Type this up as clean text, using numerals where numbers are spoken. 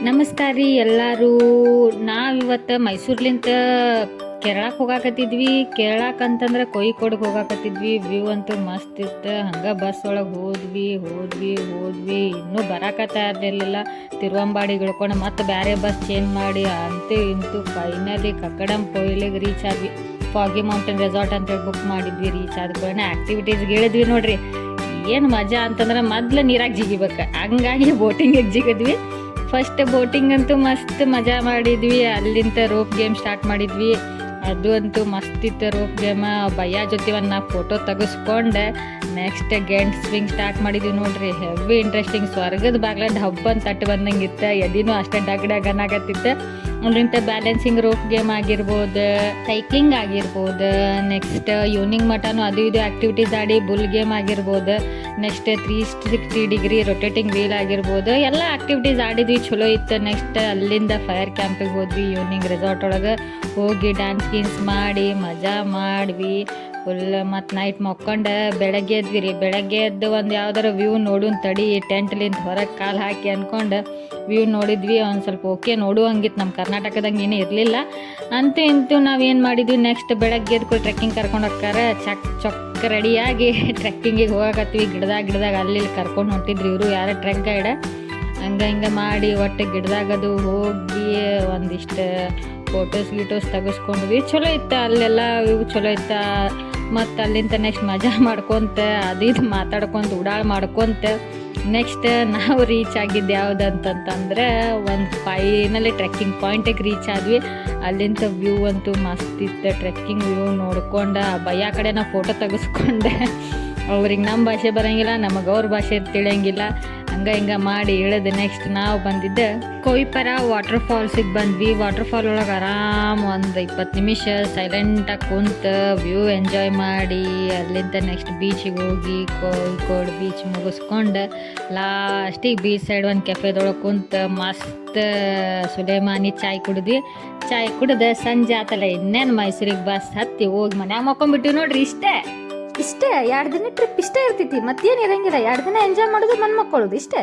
ನಮಸ್ಕಾರ ರೀ ಎಲ್ಲರೂ. ನಾವಿವತ್ತು ಮೈಸೂರ್ಲಿಂತ ಕೇರಳಕ್ಕೆ ಹೋಗಾಕತ್ತಿದ್ವಿ. ಕೇರಳಕ್ಕೆ ಅಂತಂದ್ರೆ ಕೋಯಿಕೋಡ್ಗೆ ಹೋಗಾಕತ್ತಿದ್ವಿ. ವ್ಯೂ ಅಂತೂ ಮಸ್ತ್ ಇತ್ತು. ಹಂಗೆ ಬಸ್ ಒಳಗೆ ಹೋದ್ವಿ ಇನ್ನೂ ಬರಾಕತ್ತ ಇರಲಿಲ್ಲ. ತಿರುವಂಬಾಡಿ ಇಳ್ಕೊಂಡು ಮತ್ತೆ ಬೇರೆ ಬಸ್ ಚೇಂಜ್ ಮಾಡಿ ಅಂತೂ ಇಂತೂ ಫೈನಲಿ ಕಕ್ಕಡಂ ಕೊಯ್ಲಿಗೆ ರೀಚ್ ಆದ್ವಿ. ಫಾಗಿ ಮೌಂಟೇನ್ ರೆಸಾರ್ಟ್ ಅಂತೇಳಿ ಬುಕ್ ಮಾಡಿದ್ವಿ. ರೀಚ್ ಆದ್ಕೊಳ್ಳೋಣ ಆ್ಯಕ್ಟಿವಿಟೀಸ್ಗೆ ಹೇಳಿದ್ವಿ ನೋಡ್ರಿ. ಏನು ಮಜಾ ಅಂತಂದ್ರೆ ಮೊದ್ಲು ನೀರಾಗ ಜಿಗಿಬೇಕು, ಹಂಗಾಗಿ ಬೋಟಿಂಗಿಗೆ ಜಿಗಿದ್ವಿ. ಫಸ್ಟ್ ಬೋಟಿಂಗ್ ಅಂತೂ ಮಸ್ತ್ ಮಜಾ ಮಾಡಿದ್ವಿ. ಅಲ್ಲಿಂದ ರೋಪ್ ಗೇಮ್ ಸ್ಟಾರ್ಟ್ ಮಾಡಿದ್ವಿ. ಅದು ಅಂತೂ ಮಸ್ತ್ ಇತ್ತು ರೋಪ್ ಗೇಮ್. ಭಯ್ಯ ಜೊತೆ ಒಂದು photo ತೆಗೆಸ್ಕೊಂಡೆ next Gent swing start ಮಾಡಿದ್ವಿ ನೋಡ್ರಿ. Heavy interesting. ಸ್ವರ್ಗದ ಬಾಗ್ಲ ಹಬ್ಬ ಅಂತ ತಟ್ಟು ಬಂದಂಗಿತ್ತು. ಎದಿನೂ ಅಷ್ಟೇ ಡಗ್ ಅನ್ನಾಗತ್ತಿತ್ತು. ಅಲ್ಲಿಂದ ಬ್ಯಾಲೆನ್ಸಿಂಗ್ ರೋಪ್ ಗೇಮ್ ಆಗಿರ್ಬೋದು, ಸೈಕ್ಲಿಂಗ್ ಆಗಿರ್ಬೋದು, ನೆಕ್ಸ್ಟ್ ಈವ್ನಿಂಗ್ ಮಟನು ಅದು ಇದು ಆ್ಯಕ್ಟಿವಿಟೀಸ್ ಆಡಿ ಬುಲ್ ಗೇಮ್ ಆಗಿರ್ಬೋದು, ನೆಕ್ಸ್ಟ್ 360 ಡಿಗ್ರಿ ರೊಟೇಟಿಂಗ್ ವೀಲ್ ಆಗಿರ್ಬೋದು, ಎಲ್ಲ ಆ್ಯಕ್ಟಿವಿಟೀಸ್ ಆಡಿದ್ವಿ. ಚಲೋ ಇತ್ತು. ನೆಕ್ಸ್ಟ್ ಅಲ್ಲಿಂದ ಫೈರ್ ಕ್ಯಾಂಪಿಗೆ ಹೋದ್ವಿ. ಈವ್ನಿಂಗ್ ರೆಸಾರ್ಟ್ ಒಳಗೆ ಹೋಗಿ ಡ್ಯಾನ್ಸ್ ಗೀನ್ಸ್ ಮಾಡಿ ಮಜಾ ಮಾಡಿದ್ವಿ ಫುಲ್. ಮತ್ತು ನೈಟ್ ಮಕ್ಕೊಂಡು ಬೆಳಗ್ಗೆ ಎದ್ವಿ ರೀ. ಬೆಳಗ್ಗೆ ಎದ್ದು ಒಂದು ಯಾವ್ದಾರ ವ್ಯೂ ನೋಡುನ್ ತಡಿ ಟೆಂಟ್ಲಿಂದ ಹೊರಗೆ ಕಾಲು ಹಾಕಿ ಅಂದ್ಕೊಂಡು ವ್ಯೂ ನೋಡಿದ್ವಿ. ಒಂದು ಸ್ವಲ್ಪ ಓಕೆ ನೋಡುವಂಗಿತ್ತು. ನಮ್ಮ ಕರ್ನಾಟಕದಂಗೆ ಏನೂ ಇರಲಿಲ್ಲ. ಅಂತೂ ಇಂತೂ ನಾವೇನು ಮಾಡಿದ್ವಿ, ನೆಕ್ಸ್ಟ್ ಬೆಳಗ್ಗೆ ಎದ್ಕೊಂಡು ಟ್ರೆಕ್ಕಿಂಗ್ ಕರ್ಕೊಂಡು ಹೋಗ್ತಾರೆ. ಚೊಕ್ಕ ರೆಡಿಯಾಗಿ ಟ್ರೆಕ್ಕಿಂಗಿಗೆ ಹೋಗಾಕತ್ತೀವಿ. ಗಿಡದಾಗ ಅಲ್ಲಿ ಕರ್ಕೊಂಡು ಹೊಂಟಿದ್ರಿ ಇವರು ಯಾರೋ ಟ್ರೆಕ್ ಗೈಡ್. ಹಂಗೆ ಮಾಡಿ ಒಟ್ಟು ಗಿಡದಾಗದು ಹೋಗಿ ಒಂದಿಷ್ಟು ಫೋಟೋಸ್ ತೆಗೆಸ್ಕೊಂಡ್ವಿ. ಚಲೋ ಇತ್ತು ಅಲ್ಲೆಲ್ಲ. ಇವು ಚಲೋ ಇತ್ತು. ಮತ್ತು ಅಲ್ಲಿಂದ ನೆಕ್ಸ್ಟ್ ಮಜಾ ಮಾಡ್ಕೊತ ಅದು ಇದು ಮಾತಾಡ್ಕೊತ ಉಡಾಳು ಮಾಡ್ಕೊತ ನೆಕ್ಸ್ಟ್ ನಾವು ರೀಚ್ ಆಗಿದ್ದು ಯಾವುದಂತಂತಂದ್ರೆ ಒಂದು ಫೈನಲಿ ಟ್ರೆಕ್ಕಿಂಗ್ ಪಾಯಿಂಟಿಗೆ ರೀಚ್ ಆದ್ವಿ. ಅಲ್ಲಿಂದ ವ್ಯೂ ಅಂತೂ ಮಸ್ತ್ ಇತ್ತು. ಟ್ರೆಕ್ಕಿಂಗ್ ವ್ಯೂ ನೋಡ್ಕೊಂಡು ಭಯ್ಯ ಕಡೆ ನಾವು ಫೋಟೋ ತೆಗೆಸ್ಕೊಂಡೆ. ಅವ್ರಿಗೆ ನಮ್ಮ ಭಾಷೆ ಬರೋಂಗಿಲ್ಲ, ನಮಗೆ ಅವ್ರ ಭಾಷೆ ತಿಳಿಯಂಗಿಲ್ಲ. ಹಿಂಗೆ ಮಾಡಿ ಇಳಿದು ನೆಕ್ಸ್ಟ್ ನಾವು ಬಂದಿದ್ದೆ ಕೊಯ್ಪರ ವಾಟರ್ ಫಾಲ್ಸಿಗೆ ಬಂದ್ವಿ. ವಾಟರ್ ಫಾಲ್ ಒಳಗೆ ಆರಾಮ್ ಒಂದು 20 ನಿಮಿಷ ಸೈಲೆಂಟಾಗಿ ಕುಂತು ವ್ಯೂ ಎಂಜಾಯ್ ಮಾಡಿ ಅಲ್ಲಿಂದ ನೆಕ್ಸ್ಟ್ ಬೀಚಿಗೆ ಹೋಗಿ ಕೋಯಿಕೋಡ್ ಬೀಚ್ ಮುಗಿಸ್ಕೊಂಡು ಲಾಸ್ಟಿಗೆ ಬೀಚ್ ಸೈಡ್ ಒಂದು ಕೆಫೆದೊಳಗೆ ಕುಂತು ಮಸ್ತ್ ಸುಲೇಮಾನಿ ಚಾಯ್ ಕುಡಿದ್ವಿ. ಚಾಯ್ ಕುಡ್ದು ಸಂಜೆ ಆತಲ್ಲ ಇನ್ನೇನು ಮೈಸೂರಿಗೆ ಬಸ್ ಹತ್ತಿ ಹೋಗಿ ಮನ್ಯಾಗ ಮಕ್ಕೊಂಡ್ಬಿಟ್ಟಿವಿ ನೋಡ್ರಿ. ಇಷ್ಟೇ 2 ದಿನ ಟ್ರಿಪ್ ಇಷ್ಟೇ ಇರ್ತೈತಿ. ಮತ್ತೇನು ಇರಂಗಿಲ್ಲ. 2 ದಿನ ಎಂಜಾಯ್ ಮಾಡೋದು ಮನ್ ಮಕ್ಕಳೋದು ಇಷ್ಟೇ.